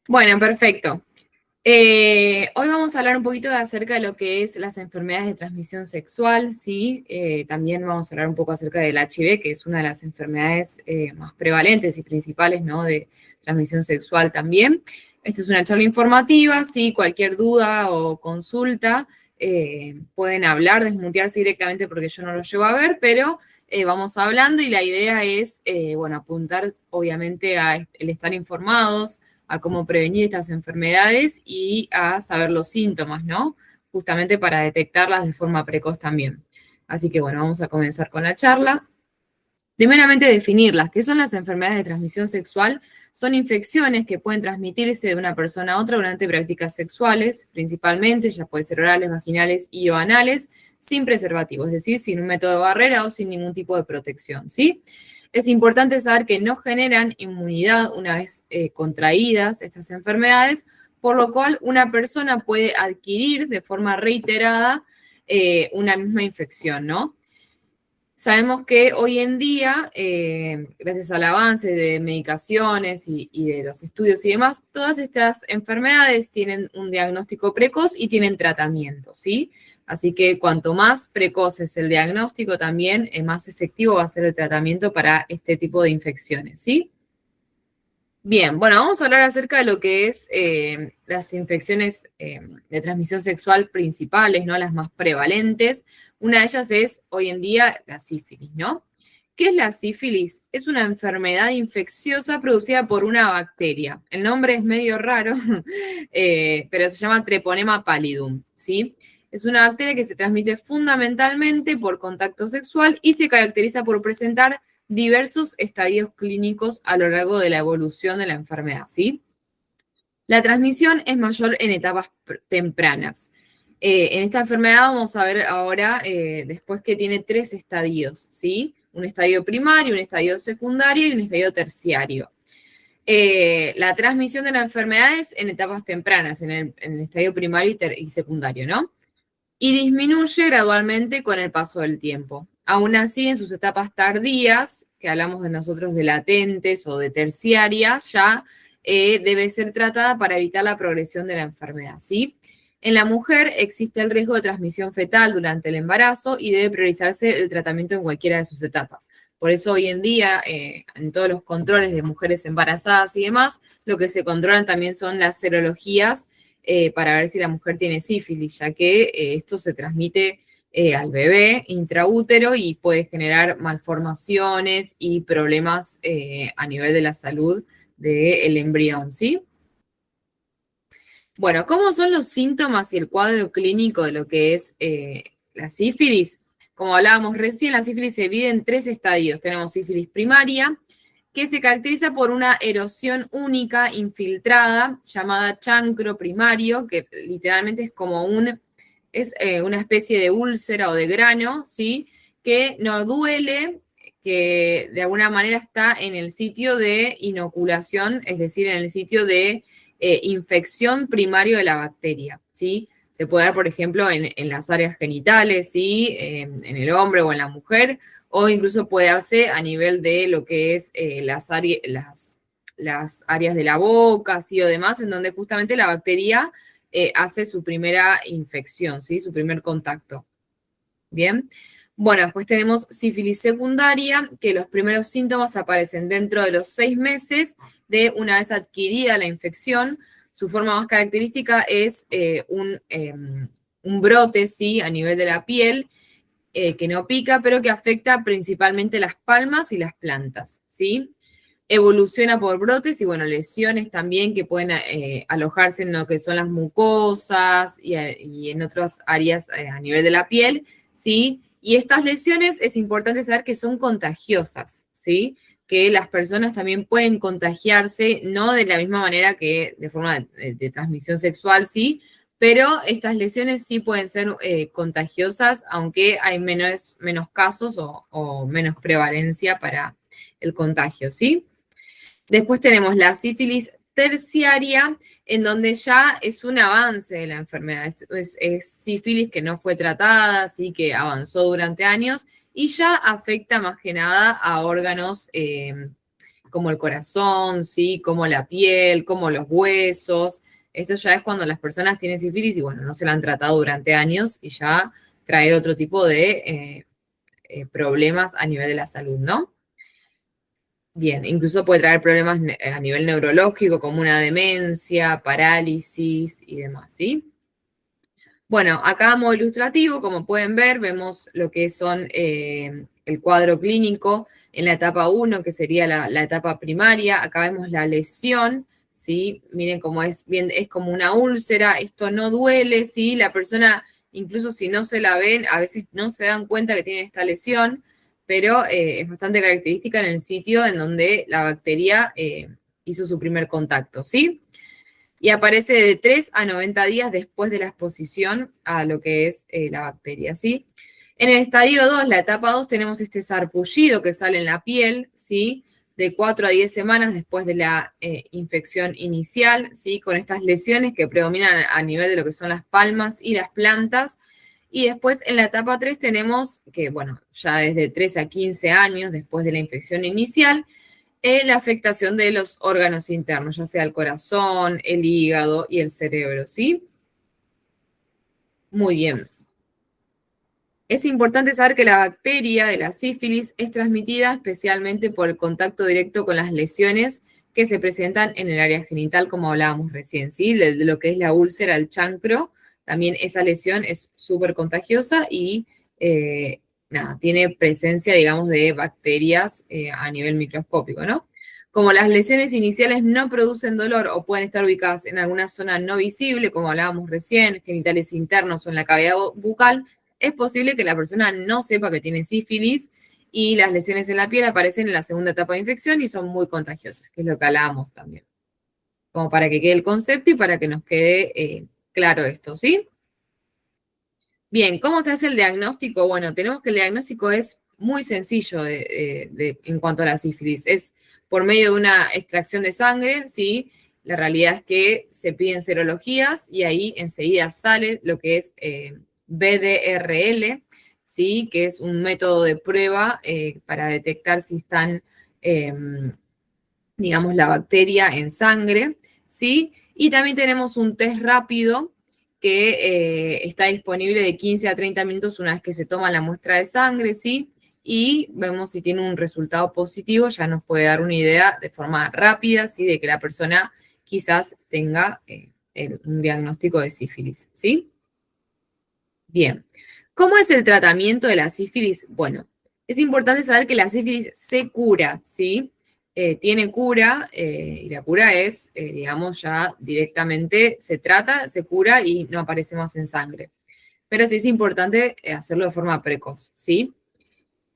Bueno, perfecto. Hoy vamos a hablar un poquito acerca de lo que es las enfermedades de transmisión sexual, ¿sí? También vamos a hablar un poco acerca del HIV, que es una de las enfermedades más prevalentes y principales, ¿no? De transmisión sexual también. Esta es una charla informativa, ¿sí? Cualquier duda o consulta pueden hablar, desmutearse directamente porque yo no lo llego a ver, pero vamos hablando y la idea es, bueno, apuntar obviamente a el estar informados, a cómo prevenir estas enfermedades y a saber los síntomas, ¿no? Justamente para detectarlas de forma precoz también. Así que bueno, vamos a comenzar con la charla. Primeramente, definirlas. ¿Qué son las enfermedades de transmisión sexual? Son infecciones que pueden transmitirse de una persona a otra durante prácticas sexuales, principalmente, ya puede ser orales, vaginales y o anales, sin preservativo, es decir, sin un método de barrera o sin ningún tipo de protección, ¿sí? Es importante saber que no generan inmunidad una vez contraídas estas enfermedades, por lo cual una persona puede adquirir de forma reiterada una misma infección, ¿no? Sabemos que hoy en día, gracias al avance de medicaciones y de los estudios y demás, todas estas enfermedades tienen un diagnóstico precoz y tienen tratamiento, ¿sí? Así que cuanto más precoz es el diagnóstico, también más efectivo va a ser el tratamiento para este tipo de infecciones, ¿sí? Bien, bueno, vamos a hablar acerca de lo que es las infecciones de transmisión sexual principales, ¿no? Las más prevalentes. Una de ellas es hoy en día la sífilis, ¿no? ¿Qué es la sífilis? Es una enfermedad infecciosa producida por una bacteria. El nombre es medio raro, pero se llama Treponema pallidum, ¿sí? Es una bacteria que se transmite fundamentalmente por contacto sexual y se caracteriza por presentar diversos estadios clínicos a lo largo de la evolución de la enfermedad, ¿sí? La transmisión es mayor en etapas tempranas. En esta enfermedad vamos a ver ahora, después que tiene 3 estadios, ¿sí? Un estadio primario, un estadio secundario y un estadio terciario. La transmisión de la enfermedad es en etapas tempranas, en el estadio primario y secundario, ¿no? Y disminuye gradualmente con el paso del tiempo. Aún así, en sus etapas tardías, que hablamos de nosotros de latentes o de terciarias, ya debe ser tratada para evitar la progresión de la enfermedad, ¿sí? En la mujer existe el riesgo de transmisión fetal durante el embarazo y debe priorizarse el tratamiento en cualquiera de sus etapas. Por eso hoy en día, en todos los controles de mujeres embarazadas y demás, lo que se controlan también son las serologías para ver si la mujer tiene sífilis, ya que esto se transmite al bebé intraútero y puede generar malformaciones y problemas a nivel de la salud del embrión, ¿sí? Bueno, ¿cómo son los síntomas y el cuadro clínico de lo que es la sífilis? Como hablábamos recién, la sífilis se divide en 3 estadios. Tenemos sífilis primaria, que se caracteriza por una erosión única infiltrada llamada chancro primario, que literalmente es como una especie de úlcera o de grano, ¿sí? Que no duele, que de alguna manera está en el sitio de inoculación, es decir, en el sitio de infección primario de la bacteria, ¿sí? Se puede dar, por ejemplo, en las áreas genitales, ¿sí? En el hombre o en la mujer, o incluso puede darse a nivel de lo que es las áreas de la boca, ¿sí? O demás, en donde justamente la bacteria hace su primera infección, ¿sí? Su primer contacto. Bien. Bueno, después tenemos sífilis secundaria, que los primeros síntomas aparecen dentro de los 6 meses de una vez adquirida la infección. Su forma más característica es un brote, ¿sí? A nivel de la piel, que no pica, pero que afecta principalmente las palmas y las plantas, ¿sí? Evoluciona por brotes y, bueno, lesiones también que pueden alojarse en lo que son las mucosas y en otras áreas a nivel de la piel, ¿sí? Y estas lesiones es importante saber que son contagiosas, ¿sí? Que las personas también pueden contagiarse, no de la misma manera que de forma de transmisión sexual, ¿sí? Pero estas lesiones sí pueden ser contagiosas, aunque hay menos casos o menos prevalencia para el contagio, ¿sí? Después tenemos la sífilis terciaria, en donde ya es un avance de la enfermedad. Es sífilis que no fue tratada, así que avanzó durante años y ya afecta más que nada a órganos como el corazón, ¿sí? Como la piel, como los huesos. Esto ya es cuando las personas tienen sífilis y, bueno, no se la han tratado durante años y ya trae otro tipo de problemas a nivel de la salud, ¿no? Bien, incluso puede traer problemas a nivel neurológico como una demencia, parálisis y demás, ¿sí? Bueno, acá a modo ilustrativo, como pueden ver, vemos lo que son el cuadro clínico en la etapa 1, que sería la etapa primaria. Acá vemos la lesión, ¿sí? Miren cómo es bien, es como una úlcera, esto no duele, ¿sí? La persona, incluso si no se la ven, a veces no se dan cuenta que tiene esta lesión, pero es bastante característica en el sitio en donde la bacteria hizo su primer contacto, ¿sí? Y aparece de 3 a 90 días después de la exposición a lo que es la bacteria, ¿sí? En el estadio 2, la etapa 2, tenemos este sarpullido que sale en la piel, ¿sí? De 4 a 10 semanas después de la infección inicial, ¿sí? Con estas lesiones que predominan a nivel de lo que son las palmas y las plantas. Y después en la etapa 3 tenemos que, bueno, ya desde 3 a 15 años después de la infección inicial, la afectación de los órganos internos, ya sea el corazón, el hígado y el cerebro, ¿sí? Muy bien. Es importante saber que la bacteria de la sífilis es transmitida especialmente por el contacto directo con las lesiones que se presentan en el área genital, como hablábamos recién, ¿sí? De lo que es la úlcera, el chancro, también esa lesión es súper contagiosa y nada, tiene presencia, digamos, de bacterias a nivel microscópico, ¿no? Como las lesiones iniciales no producen dolor o pueden estar ubicadas en alguna zona no visible, como hablábamos recién, genitales internos o en la cavidad bucal, es posible que la persona no sepa que tiene sífilis y las lesiones en la piel aparecen en la segunda etapa de infección y son muy contagiosas, que es lo que hablábamos también. Como para que quede el concepto y para que nos quede claro esto, ¿sí? Bien, ¿cómo se hace el diagnóstico? Bueno, tenemos que el diagnóstico es muy sencillo en cuanto a la sífilis. Es por medio de una extracción de sangre, ¿sí? La realidad es que se piden serologías y ahí enseguida sale lo que es BDRL, ¿sí? Que es un método de prueba para detectar si están, digamos, la bacteria en sangre, ¿sí? Y también tenemos un test rápido que está disponible de 15 a 30 minutos una vez que se toma la muestra de sangre, ¿sí? Y vemos si tiene un resultado positivo, ya nos puede dar una idea de forma rápida, ¿sí? De que la persona quizás tenga un diagnóstico de sífilis, ¿sí? Bien. ¿Cómo es el tratamiento de la sífilis? Bueno, es importante saber que la sífilis se cura, ¿sí? Tiene cura y la cura es, digamos, ya directamente se trata, se cura y no aparece más en sangre. Pero sí es importante hacerlo de forma precoz, ¿sí?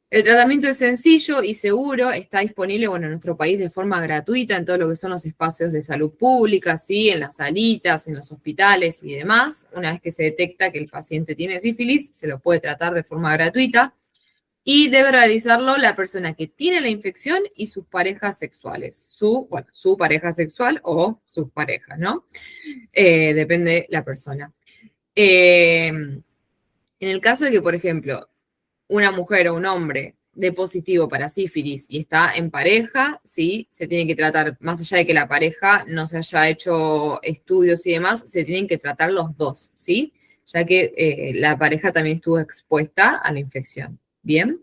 El tratamiento es sencillo y seguro, está disponible, bueno, en nuestro país de forma gratuita en todo lo que son los espacios de salud pública, ¿sí? En las salitas, en los hospitales y demás. Una vez que se detecta que el paciente tiene sífilis, se lo puede tratar de forma gratuita y debe realizarlo la persona que tiene la infección y sus parejas sexuales. Su pareja sexual o sus parejas, ¿no? Depende la persona. En el caso de que, por ejemplo, una mujer o un hombre dé positivo para sífilis y está en pareja, ¿sí? Se tiene que tratar, más allá de que la pareja no se haya hecho estudios y demás, se tienen que tratar los dos, ¿sí? Ya que la pareja también estuvo expuesta a la infección. ¿Bien?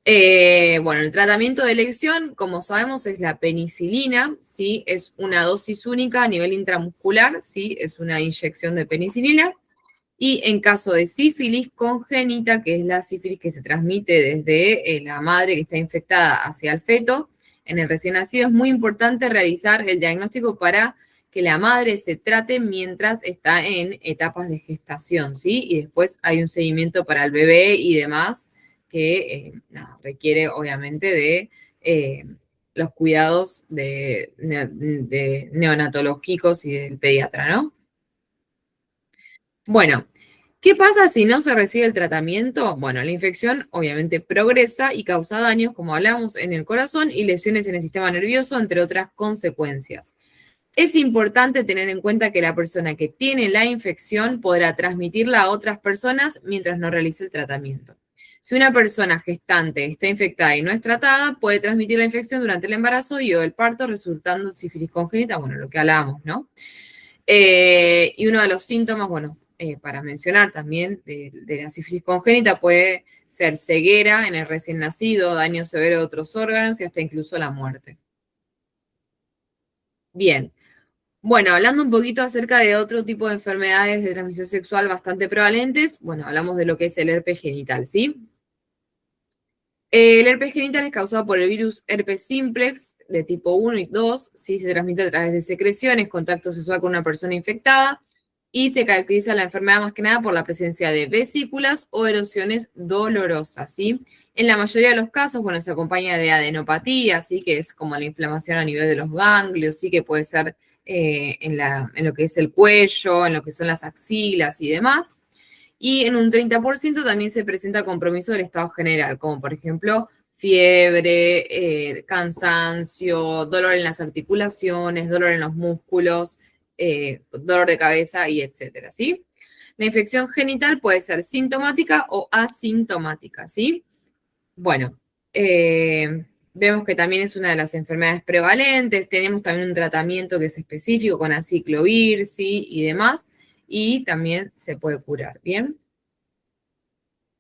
Bueno, el tratamiento de elección, como sabemos, es la penicilina, ¿sí? Es una dosis única a nivel intramuscular, ¿sí? Es una inyección de penicilina. Y en caso de sífilis congénita, que es la sífilis que se transmite desde la madre que está infectada hacia el feto, en el recién nacido, es muy importante realizar el diagnóstico para que la madre se trate mientras está en etapas de gestación, ¿sí? Y después hay un seguimiento para el bebé y demás que requiere obviamente de los cuidados de neonatológicos y del pediatra, ¿no? Bueno, ¿qué pasa si no se recibe el tratamiento? Bueno, la infección obviamente progresa y causa daños, como hablamos, en el corazón y lesiones en el sistema nervioso, entre otras consecuencias. Es importante tener en cuenta que la persona que tiene la infección podrá transmitirla a otras personas mientras no realice el tratamiento. Si una persona gestante está infectada y no es tratada, puede transmitir la infección durante el embarazo y o el parto, resultando sífilis congénita, bueno, lo que hablábamos, ¿no? Y uno de los síntomas, bueno, para mencionar también de la sífilis congénita puede ser ceguera en el recién nacido, daño severo de otros órganos y hasta incluso la muerte. Bien. Bueno, hablando un poquito acerca de otro tipo de enfermedades de transmisión sexual bastante prevalentes, bueno, hablamos de lo que es el herpes genital, ¿sí? El herpes genital es causado por el virus herpes simplex de tipo 1 y 2, ¿sí? Se transmite a través de secreciones, contacto sexual con una persona infectada y se caracteriza la enfermedad más que nada por la presencia de vesículas o erosiones dolorosas, ¿sí? En la mayoría de los casos, bueno, se acompaña de adenopatía, ¿sí? Que es como la inflamación a nivel de los ganglios, ¿sí? Que puede ser en lo que es el cuello, en lo que son las axilas y demás. Y en un 30% también se presenta compromiso del estado general, como por ejemplo fiebre, cansancio, dolor en las articulaciones, dolor en los músculos, dolor de cabeza y etcétera, ¿sí? La infección genital puede ser sintomática o asintomática, ¿sí? Bueno, vemos que también es una de las enfermedades prevalentes, tenemos también un tratamiento que es específico con aciclovir, ¿sí? Y demás, y también se puede curar, ¿bien?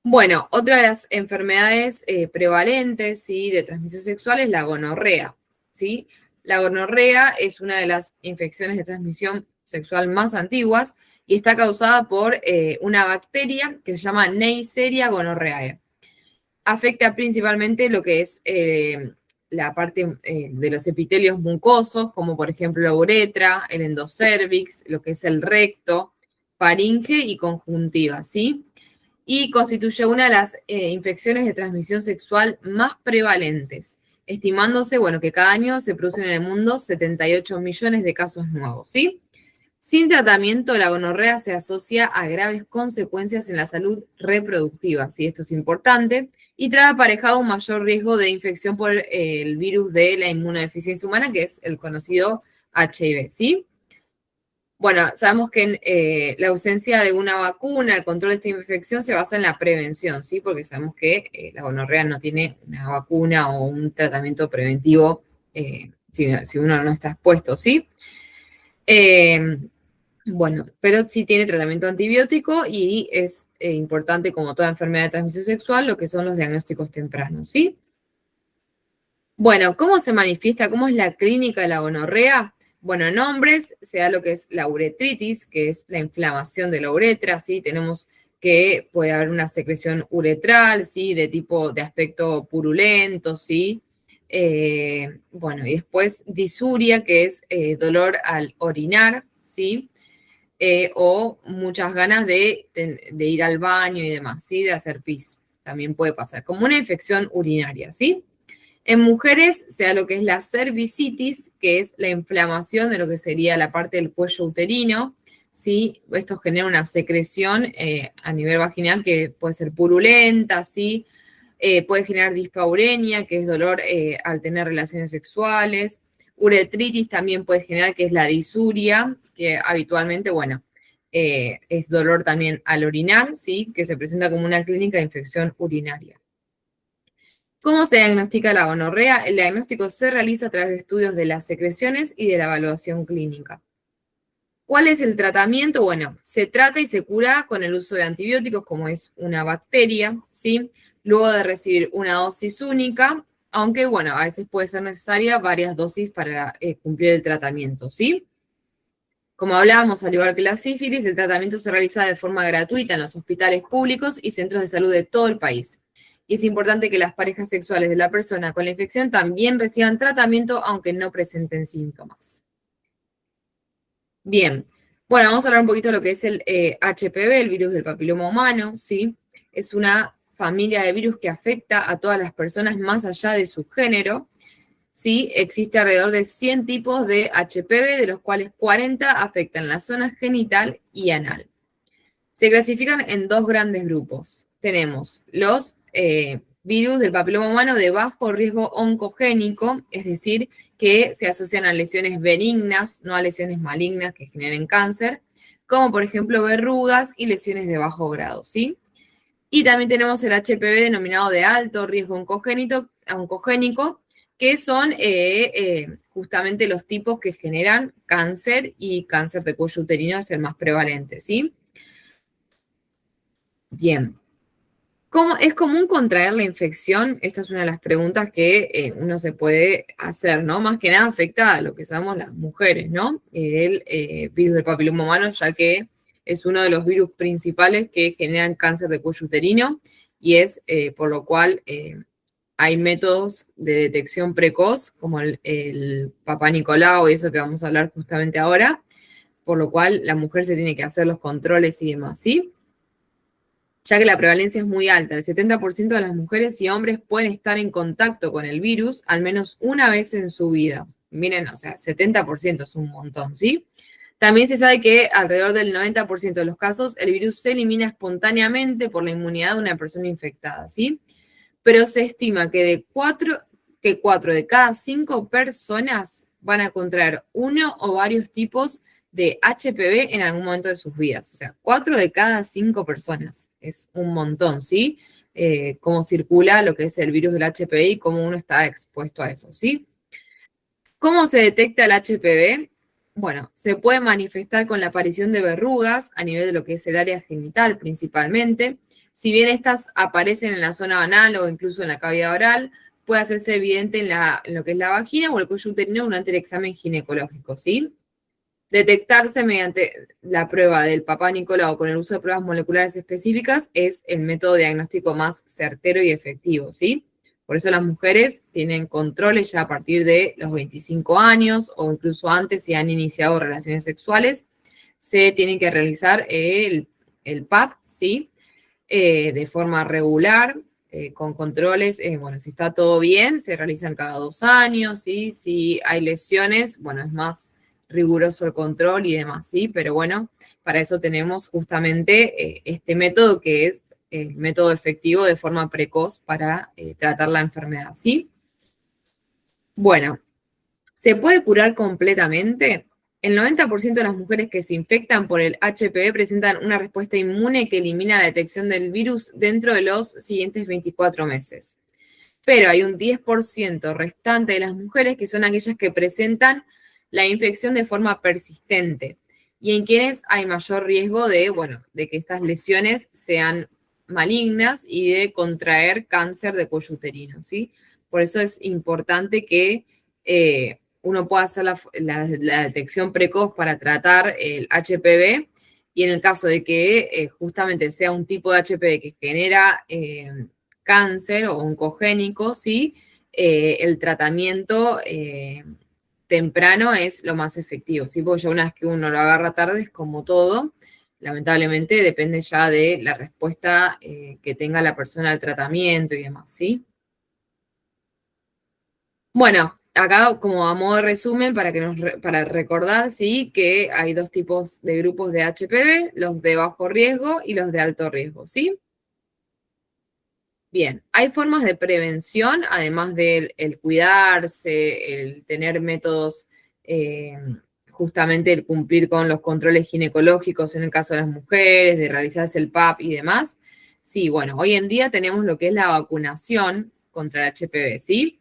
Bueno, otra de las enfermedades prevalentes, ¿sí? De transmisión sexual es la gonorrea, ¿sí? La gonorrea es una de las infecciones de transmisión sexual más antiguas y está causada por una bacteria que se llama Neisseria gonorrhoeae. Afecta principalmente lo que es la parte de los epitelios mucosos, como por ejemplo la uretra, el endocervix, lo que es el recto, faringe y conjuntiva, ¿sí? Y constituye una de las infecciones de transmisión sexual más prevalentes, estimándose, bueno, que cada año se producen en el mundo 78 millones de casos nuevos, ¿sí? Sin tratamiento, la gonorrea se asocia a graves consecuencias en la salud reproductiva, ¿sí? Esto es importante, y trae aparejado un mayor riesgo de infección por el virus de la inmunodeficiencia humana, que es el conocido HIV, ¿sí? Bueno, sabemos que la ausencia de una vacuna, el control de esta infección se basa en la prevención, ¿sí? Porque sabemos que la gonorrea no tiene una vacuna o un tratamiento preventivo si uno no está expuesto, ¿sí? Eh, bueno, pero sí tiene tratamiento antibiótico y es importante, como toda enfermedad de transmisión sexual, lo que son los diagnósticos tempranos, ¿sí? Bueno, ¿cómo se manifiesta? ¿Cómo es la clínica de la gonorrea? Bueno, en hombres se da lo que es la uretritis, que es la inflamación de la uretra, ¿sí? Tenemos que puede haber una secreción uretral, ¿sí? De tipo, de aspecto purulento, ¿sí? Bueno, y después disuria, que es dolor al orinar, ¿sí? O muchas ganas de ir al baño y demás, ¿sí? De hacer pis. También puede pasar, como una infección urinaria, ¿sí? En mujeres se da lo que es la cervicitis, que es la inflamación de lo que sería la parte del cuello uterino, ¿sí? Esto genera una secreción a nivel vaginal que puede ser purulenta, ¿sí? Puede generar dispaurenia, que es dolor al tener relaciones sexuales. Uretritis también puede generar, que es la disuria, que habitualmente, bueno, es dolor también al orinar, ¿sí? Que se presenta como una clínica de infección urinaria. ¿Cómo se diagnostica la gonorrea? El diagnóstico se realiza a través de estudios de las secreciones y de la evaluación clínica. ¿Cuál es el tratamiento? Bueno, se trata y se cura con el uso de antibióticos, como es una bacteria, ¿sí? Luego de recibir una dosis única, aunque, bueno, a veces puede ser necesaria varias dosis para cumplir el tratamiento, ¿sí? Como hablábamos, al igual que la sífilis, el tratamiento se realiza de forma gratuita en los hospitales públicos y centros de salud de todo el país. Y es importante que las parejas sexuales de la persona con la infección también reciban tratamiento, aunque no presenten síntomas. Bien, bueno, vamos a hablar un poquito de lo que es el HPV, el virus del papiloma humano, ¿sí? Es una familia de virus que afecta a todas las personas más allá de su género, ¿sí? Existe alrededor de 100 tipos de HPV, de los cuales 40 afectan la zona genital y anal. Se clasifican en dos grandes grupos. Tenemos los virus del papiloma humano de bajo riesgo oncogénico, es decir, que se asocian a lesiones benignas, no a lesiones malignas que generen cáncer, como por ejemplo verrugas y lesiones de bajo grado, ¿sí? Y también tenemos el HPV denominado de alto riesgo oncogénico, que son justamente los tipos que generan cáncer, y cáncer de cuello uterino es el más prevalente, ¿sí? Bien. ¿Cómo es común contraer la infección? Esta es una de las preguntas que uno se puede hacer, ¿no? Más que nada afecta a lo que sabemos las mujeres, ¿no? El virus del papiloma humano, ya que es uno de los virus principales que generan cáncer de cuello uterino, y es por lo cual hay métodos de detección precoz, como el Papá Nicolau y eso que vamos a hablar justamente ahora, por lo cual la mujer se tiene que hacer los controles y demás, ¿sí? Ya que la prevalencia es muy alta. El 70% de las mujeres y hombres pueden estar en contacto con el virus al menos una vez en su vida. Miren, o sea, 70% es un montón, ¿sí? También se sabe que alrededor del 90% de los casos el virus se elimina espontáneamente por la inmunidad de una persona infectada, ¿sí? Pero se estima que cuatro de cada 5 personas van a contraer uno o varios tipos de HPV en algún momento de sus vidas. O sea, 4 de cada 5 personas. Es un montón, ¿sí? Cómo circula lo que es el virus del HPV y cómo uno está expuesto a eso, ¿sí? ¿Cómo se detecta el HPV? Bueno, se puede manifestar con la aparición de verrugas a nivel de lo que es el área genital principalmente. Si bien estas aparecen en la zona anal o incluso en la cavidad oral, puede hacerse evidente en lo que es la vagina o el cuello uterino durante el examen ginecológico, ¿sí? Detectarse mediante la prueba del Papá Nicolau con el uso de pruebas moleculares específicas es el método diagnóstico más certero y efectivo, ¿sí? Por eso las mujeres tienen controles ya a partir de los 25 años o incluso antes si han iniciado relaciones sexuales. Se tienen que realizar el PAP, ¿sí? De forma regular, con controles. Bueno, si está todo bien, se realizan cada 2 años, ¿sí? Si hay lesiones, bueno, es más riguroso el control y demás, ¿sí? Pero bueno, para eso tenemos justamente este método que es el método efectivo de forma precoz para tratar la enfermedad, ¿sí? Bueno, ¿se puede curar completamente? El 90% de las mujeres que se infectan por el HPV presentan una respuesta inmune que elimina la detección del virus dentro de los siguientes 24 meses. Pero hay un 10% restante de las mujeres que son aquellas que presentan la infección de forma persistente y en quienes hay mayor riesgo de, bueno, de que estas lesiones sean malignas y de contraer cáncer de cuello uterino, ¿sí? Por eso es importante que uno pueda hacer la detección precoz para tratar el HPV, y en el caso de que justamente sea un tipo de HPV que genera cáncer o oncogénico, ¿sí? El tratamiento temprano es lo más efectivo, ¿sí? Porque ya una vez que uno lo agarra tarde es como todo, lamentablemente depende ya de la respuesta que tenga la persona al tratamiento y demás, ¿sí? Bueno, acá como a modo de resumen, para recordar, sí, que hay 2 tipos de grupos de HPV, los de bajo riesgo y los de alto riesgo, ¿sí? Bien, hay formas de prevención, además del el cuidarse, el tener métodos, eh, justamente el cumplir con los controles ginecológicos en el caso de las mujeres, de realizarse el PAP y demás. Sí, bueno, hoy en día tenemos lo que es la vacunación contra el HPV, ¿sí?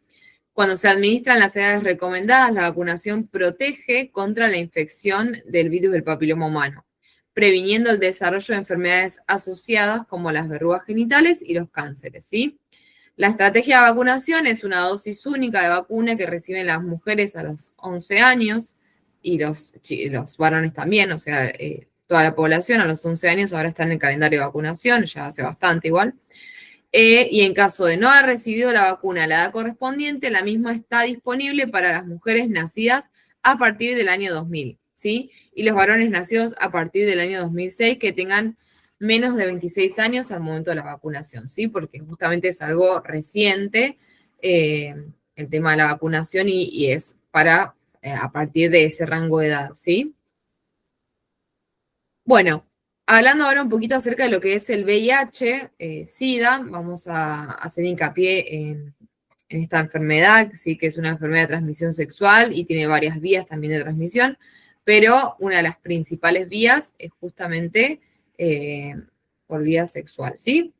Cuando se administran las edades recomendadas, la vacunación protege contra la infección del virus del papiloma humano, previniendo el desarrollo de enfermedades asociadas como las verrugas genitales y los cánceres, ¿sí? La estrategia de vacunación es una dosis única de vacuna que reciben las mujeres a los 11 años y los varones también, o sea, toda la población a los 11 años ahora está en el calendario de vacunación, ya hace bastante igual. Y en caso de no haber recibido la vacuna a la edad correspondiente, la misma está disponible para las mujeres nacidas a partir del año 2000, ¿sí? Y los varones nacidos a partir del año 2006 que tengan menos de 26 años al momento de la vacunación, ¿sí? Porque justamente es algo reciente eh, el tema de la vacunación y es para a partir de ese rango de edad, ¿sí? Bueno, hablando ahora un poquito acerca de lo que es el VIH, SIDA, vamos a hacer hincapié en esta enfermedad, sí que es una enfermedad de transmisión sexual y tiene varias vías también de transmisión, pero una de las principales vías es justamente por vía sexual, ¿sí?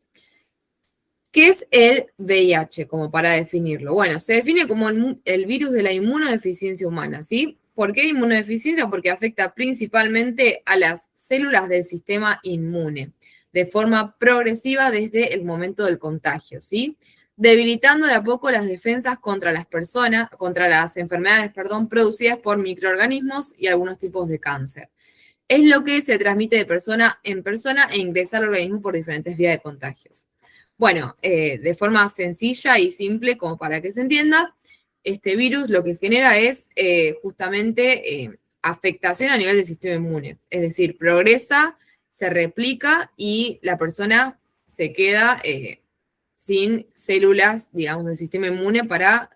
¿Qué es el VIH? Como para definirlo. Bueno, se define como el virus de la inmunodeficiencia humana, ¿sí? ¿Por qué inmunodeficiencia? Porque afecta principalmente a las células del sistema inmune, de forma progresiva desde el momento del contagio, ¿sí? Debilitando de a poco las defensas contra las personas, contra las enfermedades, perdón, producidas por microorganismos y algunos tipos de cáncer. Es lo que se transmite de persona en persona e ingresa al organismo por diferentes vías de contagios. Bueno, de forma sencilla y simple, como para que se entienda, este virus lo que genera es justamente afectación a nivel del sistema inmune. Es decir, progresa, se replica y la persona se queda sin células, digamos, del sistema inmune para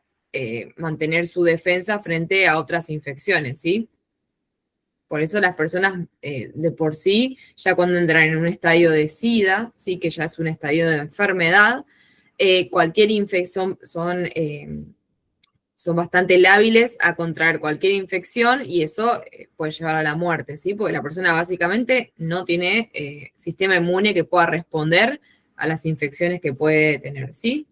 mantener su defensa frente a otras infecciones, ¿sí? Por eso las personas de por sí, ya cuando entran en un estadio de SIDA, sí que ya es un estadio de enfermedad, cualquier infección son bastante lábiles a contraer cualquier infección y eso puede llevar a la muerte, ¿sí? Porque la persona básicamente no tiene sistema inmune que pueda responder a las infecciones que puede tener, ¿sí?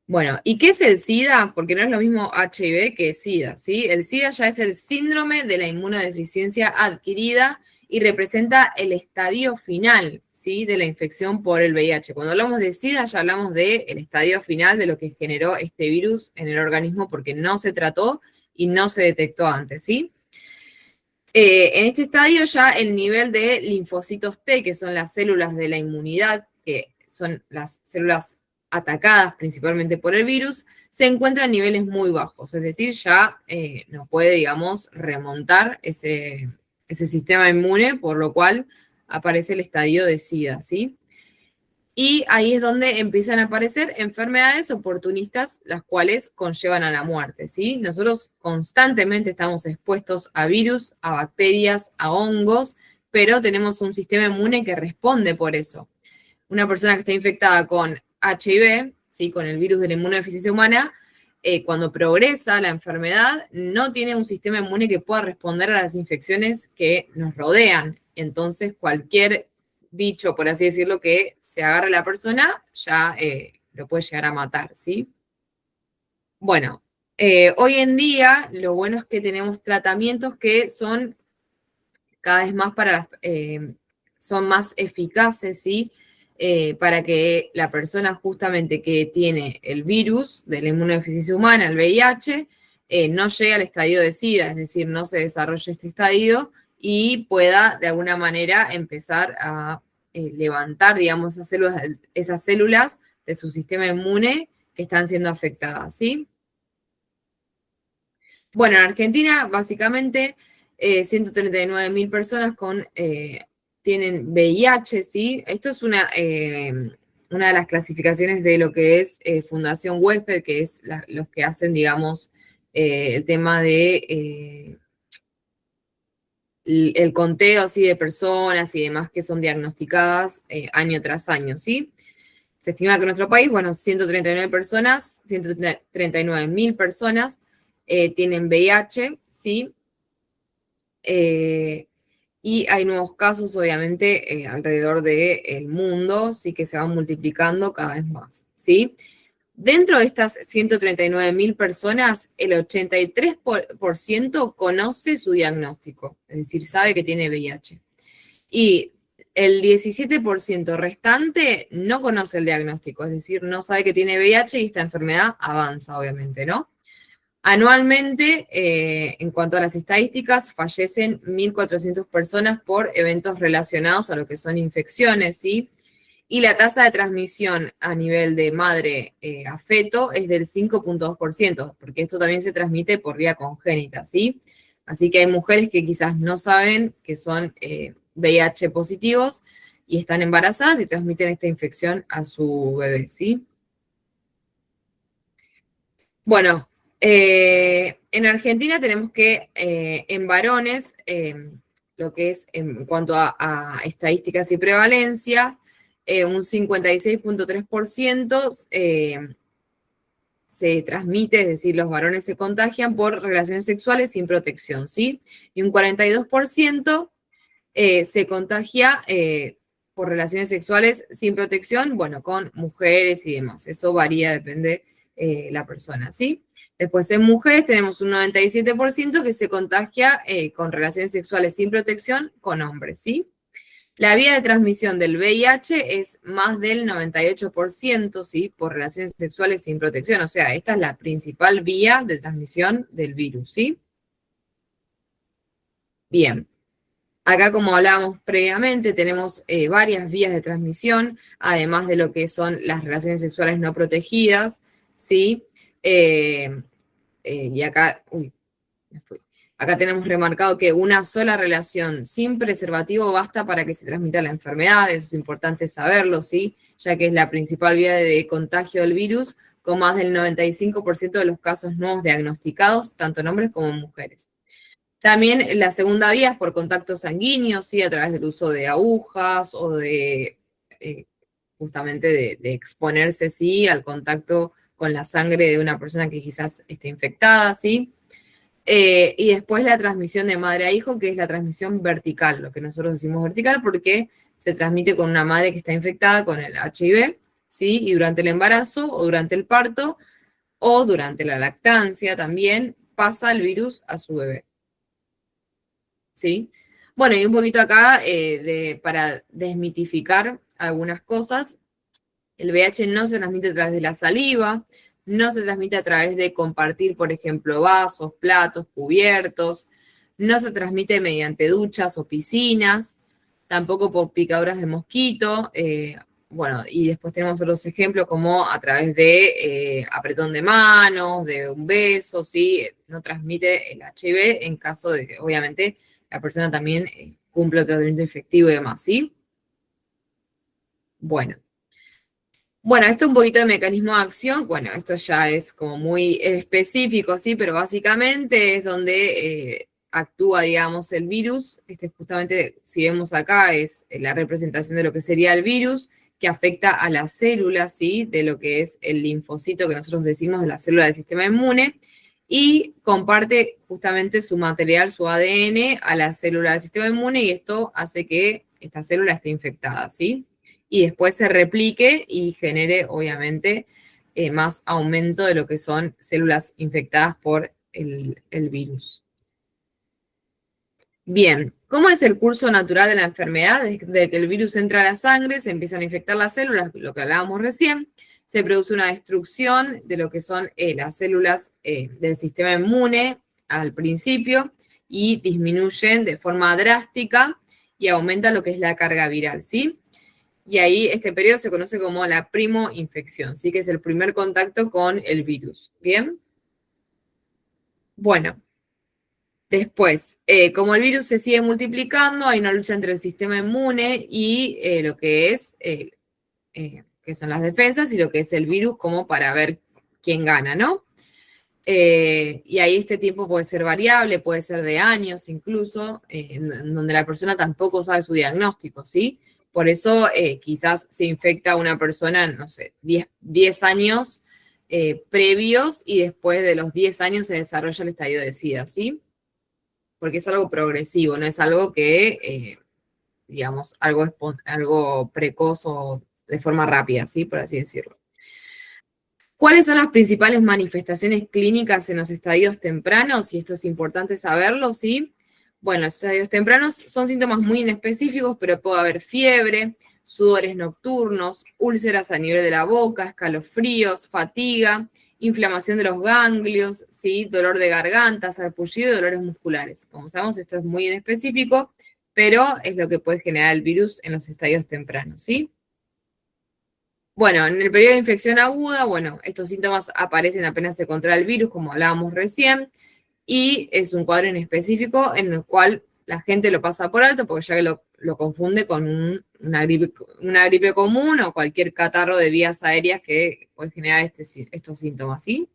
Bueno, ¿y qué es el SIDA? Porque no es lo mismo HIV que SIDA, ¿sí? El SIDA ya es el síndrome de la inmunodeficiencia adquirida y representa el estadio final, ¿sí? De la infección por el VIH. Cuando hablamos de SIDA ya hablamos del estadio final de lo que generó este virus en el organismo porque no se trató y no se detectó antes, ¿sí? En este estadio ya el nivel de linfocitos T, que son las células de la inmunidad, que son las células atacadas principalmente por el virus, se encuentra en niveles muy bajos, es decir, ya no puede, digamos, remontar ese sistema inmune, por lo cual aparece el estadio de SIDA, ¿sí? Y ahí es donde empiezan a aparecer enfermedades oportunistas, las cuales conllevan a la muerte, ¿sí? Nosotros constantemente estamos expuestos a virus, a bacterias, a hongos, pero tenemos un sistema inmune que responde por eso. Una persona que está infectada con HIV, ¿sí? Con el virus de la inmunodeficiencia humana, cuando progresa la enfermedad, no tiene un sistema inmune que pueda responder a las infecciones que nos rodean. Entonces, cualquier bicho, por así decirlo, que se agarre a la persona, ya lo puede llegar a matar, ¿sí? Bueno, hoy en día lo bueno es que tenemos tratamientos que son cada vez más son más eficaces, ¿sí? Para que la persona justamente que tiene el virus de la inmunodeficiencia humana, el VIH, no llegue al estadio de SIDA, es decir, no se desarrolle este estadio y pueda de alguna manera empezar a levantar, digamos, esas células de su sistema inmune que están siendo afectadas, ¿sí? Bueno, en Argentina, básicamente, 139.000 personas tienen VIH, ¿sí? Esto es una de las clasificaciones de lo que es Fundación Huésped, que es los que hacen, digamos, el tema de el conteo, ¿sí? De personas y demás que son diagnosticadas año tras año, ¿sí? Se estima que en nuestro país, bueno, 139.000 personas tienen VIH, ¿sí? Y hay nuevos casos, obviamente, alrededor del mundo, sí que se van multiplicando cada vez más, ¿sí? Dentro de estas 139.000 personas, el 83% conoce su diagnóstico, es decir, sabe que tiene VIH. Y el 17% restante no conoce el diagnóstico, es decir, no sabe que tiene VIH y esta enfermedad avanza, obviamente, ¿no? Anualmente, en cuanto a las estadísticas, fallecen 1.400 personas por eventos relacionados a lo que son infecciones, ¿sí? Y la tasa de transmisión a nivel de madre a feto es del 5,2%, porque esto también se transmite por vía congénita, ¿sí? Así que hay mujeres que quizás no saben que son VIH positivos y están embarazadas y transmiten esta infección a su bebé, ¿sí? Bueno, en Argentina tenemos que en varones, lo que es en cuanto a estadísticas y prevalencia, un 56,3% se transmite, es decir, los varones se contagian por relaciones sexuales sin protección, ¿sí? Y un 42% se contagia por relaciones sexuales sin protección, bueno, con mujeres y demás. Eso varía, depende la persona, ¿sí? Después en mujeres tenemos un 97% que se contagia con relaciones sexuales sin protección con hombres, ¿sí? La vía de transmisión del VIH es más del 98%, ¿sí? Por relaciones sexuales sin protección. O sea, esta es la principal vía de transmisión del virus, ¿sí? Bien. Acá, como hablábamos previamente, tenemos varias vías de transmisión, además de lo que son las relaciones sexuales no protegidas, ¿sí? Eh, y acá, uy, me fui. Acá tenemos remarcado que una sola relación sin preservativo basta para que se transmita la enfermedad, eso es importante saberlo, ¿sí? Ya que es la principal vía de contagio del virus, con más del 95% de los casos nuevos diagnosticados, tanto en hombres como en mujeres. También la segunda vía es por contacto sanguíneo, ¿sí? A través del uso de agujas o de eh, justamente de exponerse, ¿sí? Al contacto con la sangre de una persona que quizás esté infectada, ¿sí? Y después la transmisión de madre a hijo, que es la transmisión vertical, lo que nosotros decimos vertical, porque se transmite con una madre que está infectada con el HIV, ¿sí? Y durante el embarazo o durante el parto o durante la lactancia también pasa el virus a su bebé. ¿Sí? Bueno, y un poquito acá para desmitificar algunas cosas. El VIH no se transmite a través de la saliva, no se transmite a través de compartir, por ejemplo, vasos, platos, cubiertos, no se transmite mediante duchas o piscinas, tampoco por picaduras de mosquito. Bueno, y después tenemos otros ejemplos como a través de apretón de manos, de un beso, ¿sí? No transmite el HIV en caso de que, obviamente, la persona también cumple el tratamiento infectivo y demás, ¿sí? Bueno. Bueno, esto es un poquito de mecanismo de acción. Bueno, esto ya es como muy específico, ¿sí? Pero básicamente es donde actúa, digamos, el virus. Este justamente, si vemos acá, es la representación de lo que sería el virus, que afecta a las células, ¿sí? De lo que es el linfocito que nosotros decimos de la célula del sistema inmune, y comparte justamente su material, su ADN, a la célula del sistema inmune, y esto hace que esta célula esté infectada, ¿sí? Y después se replique y genere, obviamente, más aumento de lo que son células infectadas por el virus. Bien, ¿cómo es el curso natural de la enfermedad? Desde que el virus entra a la sangre, se empiezan a infectar las células, lo que hablábamos recién, se produce una destrucción de lo que son las células del sistema inmune al principio y disminuyen de forma drástica y aumenta lo que es la carga viral, ¿sí? Y ahí este periodo se conoce como la primoinfección, ¿sí? Que es el primer contacto con el virus. ¿Bien? Bueno, después, como el virus se sigue multiplicando, hay una lucha entre el sistema inmune y lo que es, que son las defensas, y lo que es el virus, como para ver quién gana, ¿no? Y ahí este tiempo puede ser variable, puede ser de años incluso, en donde la persona tampoco sabe su diagnóstico, ¿sí? Por eso quizás se infecta a una persona, no sé, 10 años previos, y después de los 10 años se desarrolla el estadio de SIDA, ¿sí? Porque es algo progresivo, no es algo que, digamos, algo precoz o de forma rápida, ¿sí? Por así decirlo. ¿Cuáles son las principales manifestaciones clínicas en los estadios tempranos? Y esto es importante saberlo, ¿sí? Bueno, los estadios tempranos son síntomas muy inespecíficos, pero puede haber fiebre, sudores nocturnos, úlceras a nivel de la boca, escalofríos, fatiga, inflamación de los ganglios, ¿sí? Dolor de garganta, sarpullido y dolores musculares. Como sabemos, esto es muy inespecífico, pero es lo que puede generar el virus en los estadios tempranos, ¿sí? Bueno, en el periodo de infección aguda, bueno, estos síntomas aparecen apenas se contrae el virus, como hablábamos recién, y es un cuadro en específico en el cual la gente lo pasa por alto porque ya que lo confunde con una gripe común o cualquier catarro de vías aéreas que puede generar estos síntomas, ¿sí?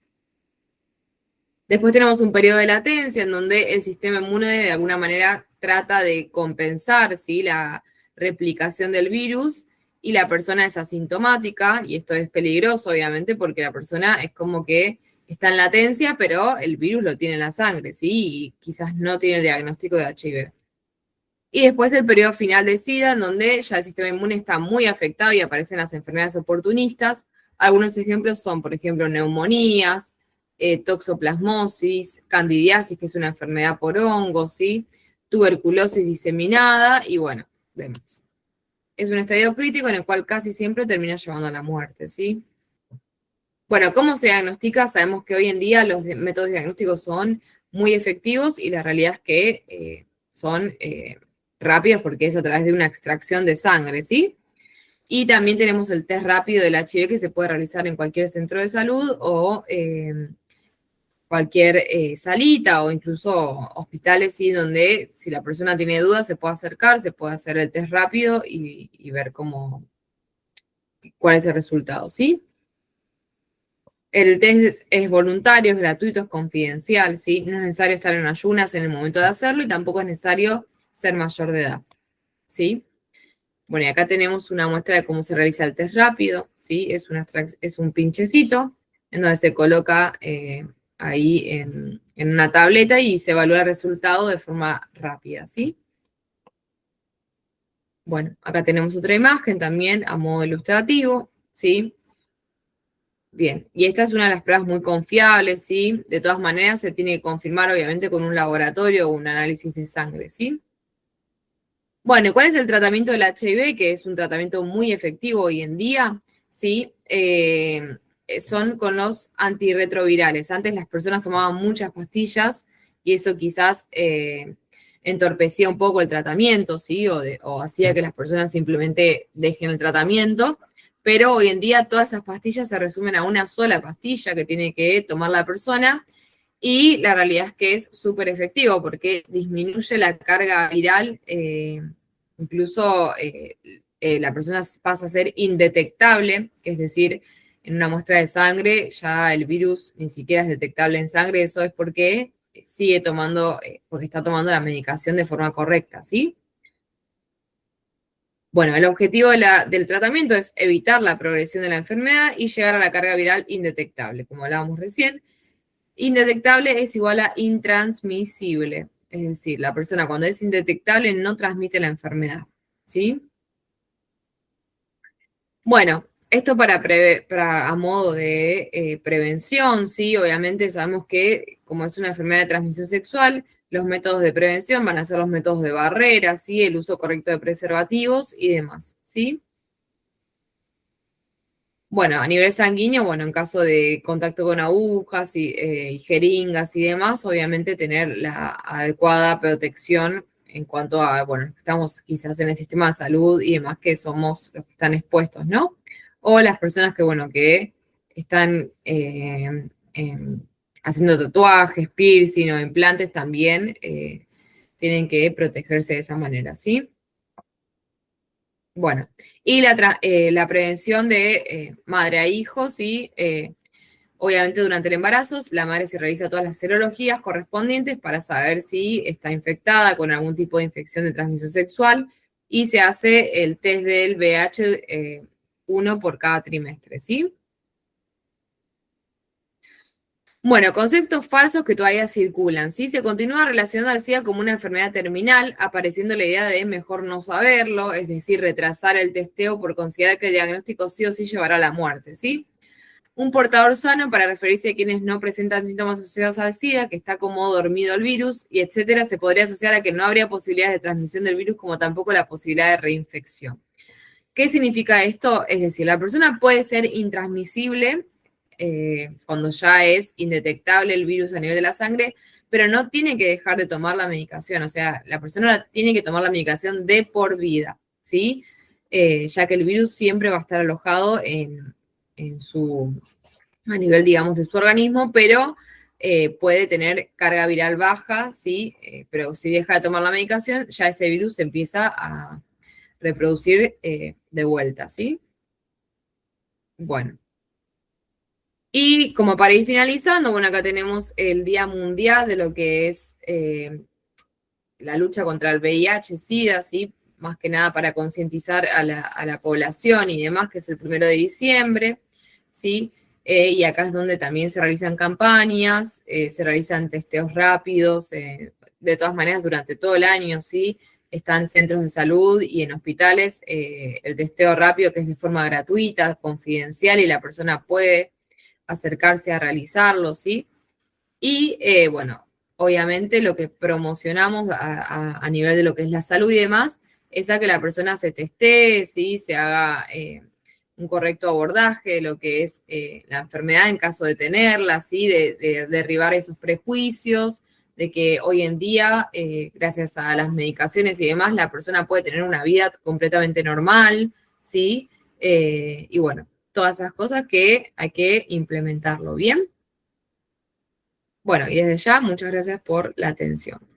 Después tenemos un periodo de latencia en donde el sistema inmune de alguna manera trata de compensar, ¿sí? La replicación del virus, y la persona es asintomática, y esto es peligroso obviamente porque la persona es como que está en latencia, pero el virus lo tiene en la sangre, ¿sí? Y quizás no tiene el diagnóstico de HIV. Y después el periodo final de SIDA, en donde ya el sistema inmune está muy afectado y aparecen las enfermedades oportunistas. Algunos ejemplos son, por ejemplo, neumonías, toxoplasmosis, candidiasis, que es una enfermedad por hongos, ¿sí? Tuberculosis diseminada y bueno, demás. Es un estadio crítico en el cual casi siempre termina llevando a la muerte, ¿sí? Bueno, ¿cómo se diagnostica? Sabemos que hoy en día los métodos diagnósticos son muy efectivos y la realidad es que son rápidos porque es a través de una extracción de sangre, ¿sí? Y también tenemos el test rápido del HIV que se puede realizar en cualquier centro de salud o cualquier salita o incluso hospitales, ¿sí? Donde si la persona tiene dudas se puede acercar, se puede hacer el test rápido y ver cuál es el resultado, ¿sí? El test es voluntario, es gratuito, es confidencial, ¿sí? No es necesario estar en ayunas en el momento de hacerlo y tampoco es necesario ser mayor de edad, ¿sí? Bueno, y acá tenemos una muestra de cómo se realiza el test rápido, ¿sí? Es un pinchecito en donde se coloca ahí en una tableta y se evalúa el resultado de forma rápida, ¿sí? Bueno, acá tenemos otra imagen también a modo ilustrativo, ¿sí? Bien, y esta es una de las pruebas muy confiables, ¿sí? De todas maneras, se tiene que confirmar, obviamente, con un laboratorio o un análisis de sangre, ¿sí? Bueno, ¿cuál es el tratamiento del HIV? Que es un tratamiento muy efectivo hoy en día, ¿sí? Son con los antirretrovirales. Antes las personas tomaban muchas pastillas y eso quizás entorpecía un poco el tratamiento, ¿sí? O hacía que las personas simplemente dejen el tratamiento. Pero hoy en día todas esas pastillas se resumen a una sola pastilla que tiene que tomar la persona y la realidad es que es súper efectivo porque disminuye la carga viral, incluso la persona pasa a ser indetectable, que es decir, en una muestra de sangre ya el virus ni siquiera es detectable en sangre, eso es porque sigue tomando, porque está tomando la medicación de forma correcta, ¿sí? Bueno, el objetivo del tratamiento es evitar la progresión de la enfermedad y llegar a la carga viral indetectable, como hablábamos recién. Indetectable es igual a intransmisible, es decir, la persona cuando es indetectable no transmite la enfermedad, ¿sí? Bueno, esto para a modo de prevención, ¿sí? Obviamente sabemos que como es una enfermedad de transmisión sexual, los métodos de prevención van a ser los métodos de barrera, ¿sí? El uso correcto de preservativos y demás, ¿sí? Bueno, a nivel sanguíneo, bueno, en caso de contacto con agujas y jeringas y demás, obviamente tener la adecuada protección en cuanto a, bueno, estamos quizás en el sistema de salud y demás que somos los que están expuestos, ¿no? O las personas que, bueno, que están haciendo tatuajes, piercing o implantes también tienen que protegerse de esa manera, ¿sí? Bueno, y la prevención de madre a hijos, ¿sí? Obviamente durante el embarazo, la madre se realiza todas las serologías correspondientes para saber si está infectada con algún tipo de infección de transmisión sexual y se hace el test del VH uno por cada trimestre, ¿sí? Bueno, conceptos falsos que todavía circulan, ¿sí? Se continúa relacionando al SIDA como una enfermedad terminal, apareciendo la idea de mejor no saberlo, es decir, retrasar el testeo por considerar que el diagnóstico sí o sí llevará a la muerte, ¿sí? Un portador sano para referirse a quienes no presentan síntomas asociados al SIDA, que está como dormido el virus, y etcétera, se podría asociar a que no habría posibilidades de transmisión del virus, como tampoco la posibilidad de reinfección. ¿Qué significa esto? Es decir, la persona puede ser intransmisible cuando ya es indetectable el virus a nivel de la sangre, pero no tiene que dejar de tomar la medicación, o sea, la persona tiene que tomar la medicación de por vida, ¿sí? Ya que el virus siempre va a estar alojado a nivel, digamos, de su organismo, pero puede tener carga viral baja, ¿sí? Pero si deja de tomar la medicación, ya ese virus se empieza a reproducir de vuelta, ¿sí? Bueno. Y como para ir finalizando, bueno, acá tenemos el Día Mundial de lo que es la lucha contra el VIH-Sida, ¿sí? Más que nada para concientizar a la población y demás, que es el 1 de diciembre, ¿sí? Y acá es donde también se realizan campañas, se realizan testeos rápidos, de todas maneras durante todo el año, ¿sí? están centros de salud y en hospitales el testeo rápido que es de forma gratuita, confidencial y la persona puede acercarse a realizarlo, ¿sí? Y bueno, obviamente lo que promocionamos a nivel de lo que es la salud y demás es a que la persona se testee, ¿sí? Se haga un correcto abordaje de lo que es la enfermedad en caso de tenerla, ¿sí? De derribar esos prejuicios, de que hoy en día, gracias a las medicaciones y demás, la persona puede tener una vida completamente normal, ¿sí? Y bueno, todas esas cosas que hay que implementarlo bien. Bueno, y desde ya, muchas gracias por la atención.